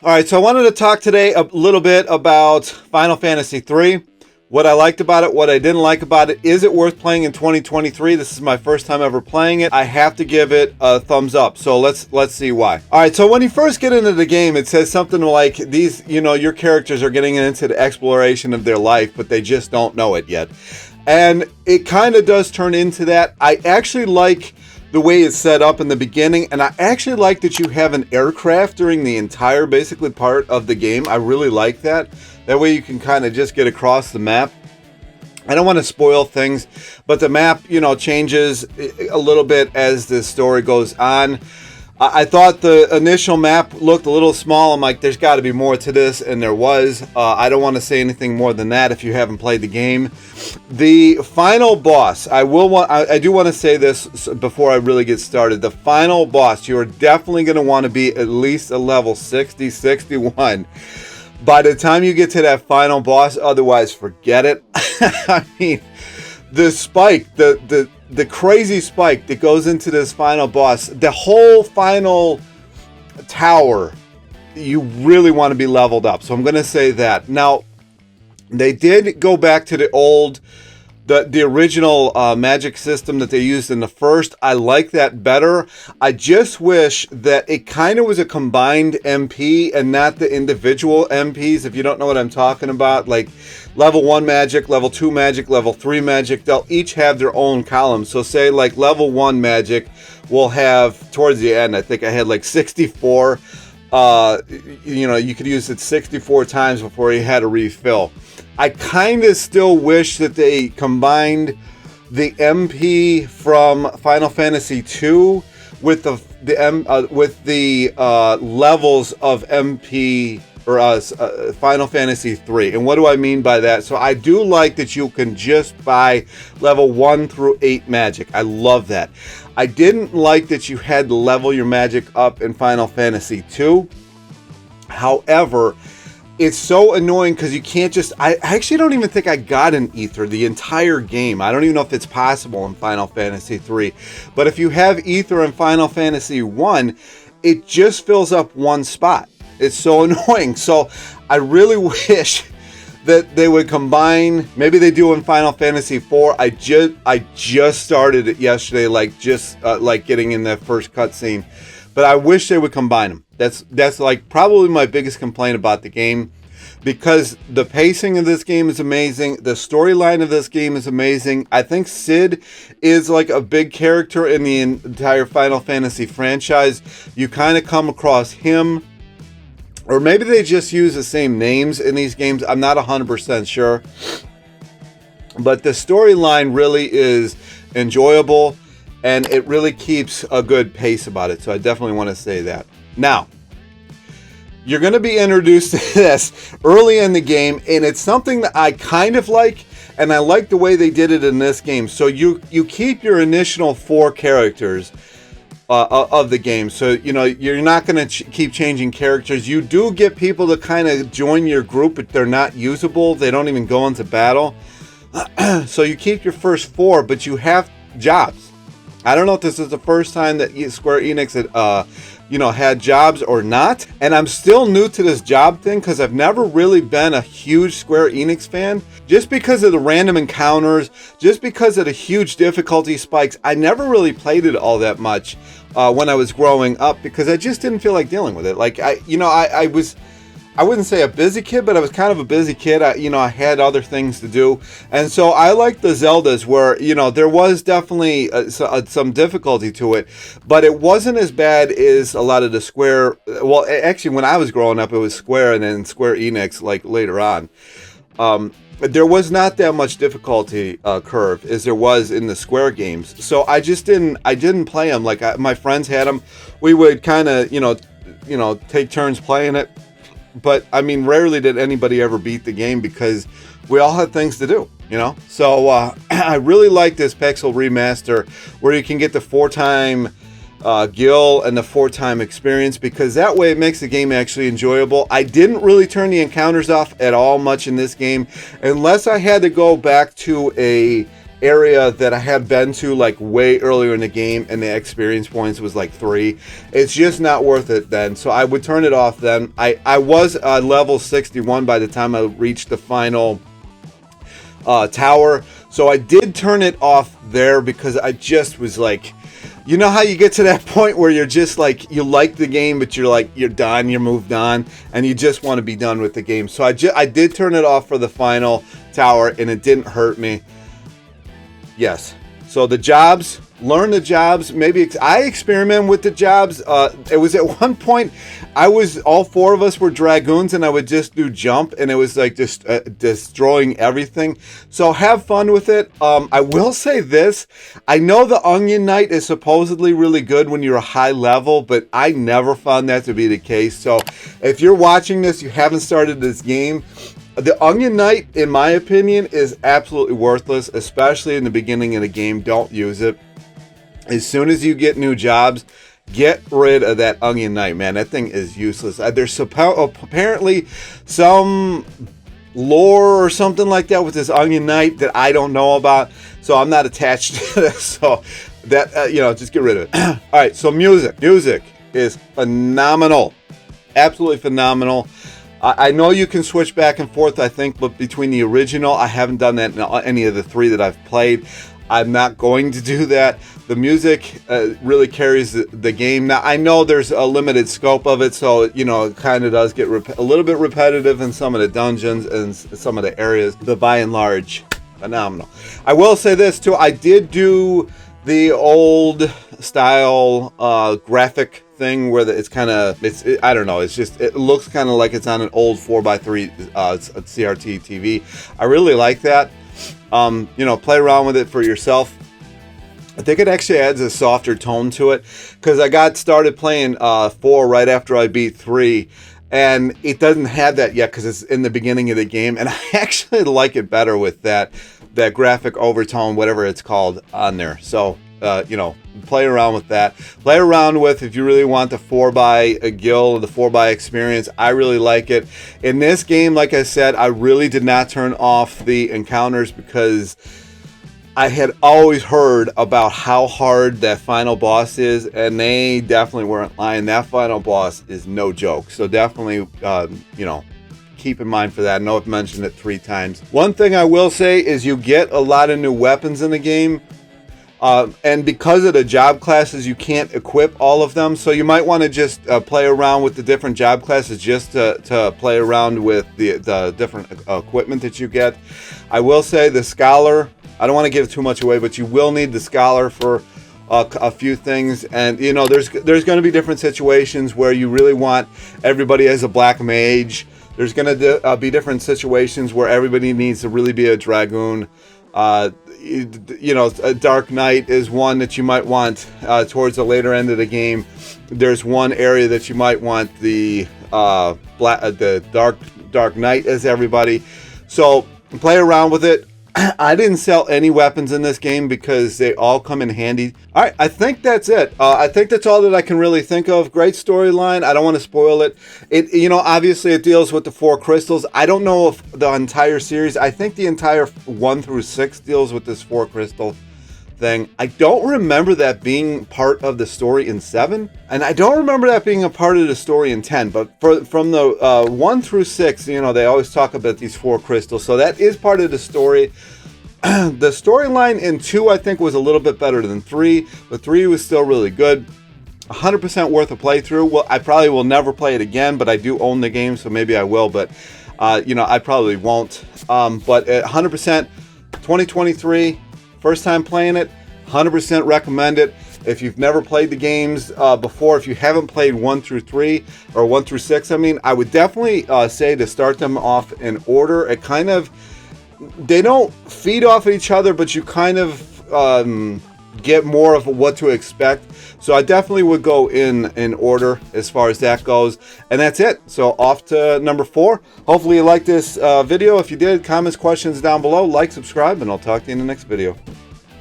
All right, so I wanted to talk today a little bit about Final Fantasy III, what I liked about it, what I didn't like about it. Is it worth playing in 2023? This is my first time ever playing it. I have to give it a thumbs up. So let's see why. All right, so when you first get into the game, it says something like these, your characters are getting into the exploration of their life, but they just don't know it yet. And it kind of does turn into that. I actually like the way it's set up in the beginning, and I actually like that you have an aircraft during the entire basically part of the game. I really like that. That way you can kind of just get across the map. I don't want to spoil things, but the map, changes a little bit as the story goes on. I thought the initial map looked a little small. I'm like, there's got to be more to this, and there was. I don't want to say anything more than that if you haven't played the game. The final boss, I do want to say this before I really get started. The final boss, you are definitely going to want to be at least a level 60, 61. By the time you get to that final boss, otherwise forget it. I mean, the spike, the crazy spike that goes into this final boss, the whole final tower, you really want to be leveled up. So I'm going to say that. Now, they did go back to the original magic system that they used in the first. I like that better. I just wish that it kind of was a combined MP and not the individual MPs, if you don't know what I'm talking about. Like level 1 magic, level 2 magic, level 3 magic, they'll each have their own column. So say like level 1 magic will have, towards the end, I think I had like 64. You could use it 64 times before you had a refill. I kind of still wish that they combined the MP from Final Fantasy II with the levels of MP or Final Fantasy III. And what do I mean by that? So I do like that you can just buy level 1 through 8 magic. I love that. I didn't like that you had to level your magic up in Final Fantasy II. However, it's so annoying because you can't just... I actually don't even think I got an ether the entire game. I don't even know if it's possible in Final Fantasy III. But if you have ether in Final Fantasy 1, it just fills up one spot. It's so annoying. So I really wish that they would combine... Maybe they do in Final Fantasy IV. I just started it yesterday, like getting in that first cutscene. But I wish they would combine them. That's like probably my biggest complaint about the game, because the pacing of this game is amazing. The storyline of this game is amazing. I think Sid is like a big character in the entire Final Fantasy franchise. You kind of come across him, or maybe they just use the same names in these games. I'm not 100% sure. But the storyline really is enjoyable, and it really keeps a good pace about it. So I definitely want to say that. Now, you're going to be introduced to this early in the game, and it's something that I kind of like, and I like the way they did it in this game. So you keep your initial 4 characters of the game. So, you're not going to keep changing characters. You do get people to kind of join your group, but they're not usable. They don't even go into battle. So you keep your first 4, but you have jobs. I don't know if this is the first time that Square Enix had jobs or not. And I'm still new to this job thing because I've never really been a huge Square Enix fan. Just because of the random encounters, just because of the huge difficulty spikes, I never really played it all that much when I was growing up because I just didn't feel like dealing with it. Like, I wouldn't say a busy kid, but I was kind of a busy kid. I had other things to do. And so I like the Zeldas where, there was definitely some difficulty to it, but it wasn't as bad as a lot of the Square. Well, actually, when I was growing up, it was Square and then Square Enix, like later on. There was not that much difficulty curve as there was in the Square games. So I didn't play them. Like my friends had them. We would kind of, take turns playing it. But, I mean, rarely did anybody ever beat the game because we all had things to do, So, I really like this Pixel Remaster where you can get the 4-time Gil and the 4-time experience, because that way it makes the game actually enjoyable. I didn't really turn the encounters off at all much in this game, unless I had to go back to a area that I had been to like way earlier in the game, and the experience points was like 3. It's just not worth it then, so I would turn it off then. I was level 61 by the time I reached the final tower, so I did turn it off there because I just was like, you know how you get to that point where you're just like, you like the game, but you're like, you're done, you're moved on, and you just want to be done with the game. So I did turn it off for the final tower, and it didn't hurt me. Yes. So the jobs, learn the jobs. Maybe I experiment with the jobs. It was at one point, all 4 of us were dragoons, and I would just do jump, and it was like just destroying everything. So have fun with it. I will say this. I know the Onion Knight is supposedly really good when you're a high level, but I never found that to be the case. So if you're watching this, you haven't started this game, the Onion Knight, in my opinion, is absolutely worthless, especially in the beginning of the game. Don't use it. As soon as you get new jobs, get rid of that Onion Knight, man. That thing is useless. There's apparently some lore or something like that with this Onion Knight that I don't know about, so I'm not attached to this. So that, just get rid of it. All right, so music. Music is phenomenal. Absolutely phenomenal. I know you can switch back and forth, I think, but between the original, I haven't done that in any of the 3 that I've played. I'm not going to do that. The music really carries the game. Now, I know there's a limited scope of it, so, it kind of does get a little bit repetitive in some of the dungeons and some of the areas, but by and large, phenomenal. I will say this, too. I did do the old style graphic thing where it's kind of, I don't know, it looks kind of like it's on an old 4x3 CRT TV. I really like that. Play around with it for yourself. I think it actually adds a softer tone to it, because I got started playing 4 right after I beat 3, and it doesn't have that yet because it's in the beginning of the game, and I actually like it better with that graphic overtone, whatever it's called, on there. So play around with that. Play around with, if you really want the 4x guild, the 4x experience. I really like it. In this game, like I said, I really did not turn off the encounters because I had always heard about how hard that final boss is, and they definitely weren't lying. That final boss is no joke. So definitely, keep in mind for that. I know I've mentioned it 3 times. One thing I will say is you get a lot of new weapons in the game. And because of the job classes, you can't equip all of them. So you might want to just play around with the different job classes just to play around with the different equipment that you get. I will say the Scholar, I don't want to give too much away, but you will need the Scholar for a few things. And, there's going to be different situations where you really want everybody as a black mage. There's going to be different situations where everybody needs to really be a dragoon. A Dark Knight is one that you might want towards the later end of the game. There's one area that you might want the Dark Knight as everybody. So play around with it. I didn't sell any weapons in this game because they all come in handy. All right, I think that's it. I think that's all that I can really think of. Great storyline. I don't want to spoil it. Obviously it deals with the 4 crystals. I don't know if the entire series, I think the entire 1 through 6 deals with this 4 crystal thing. I don't remember that being part of the story in 7, and I don't remember that being a part of the story in 10, but from the 1 through 6, they always talk about these 4 crystals, so that is part of the story. The storyline in 2, I think, was a little bit better than 3, but 3 was still really good. 100% worth a playthrough. Well, I probably will never play it again, but I do own the game, so maybe I will, but I probably won't. But 100%, 2023, first time playing it, 100% recommend it. If you've never played the games before, if you haven't played 1 through 3 or 1 through 6, I would definitely say to start them off in order. It kind of, they don't feed off of each other, but you kind of get more of what to expect. So I definitely would go in order as far as that goes. And that's it. So off to number 4. Hopefully you liked this video. If you did, comments, questions down below. Like, subscribe, and I'll talk to you in the next video.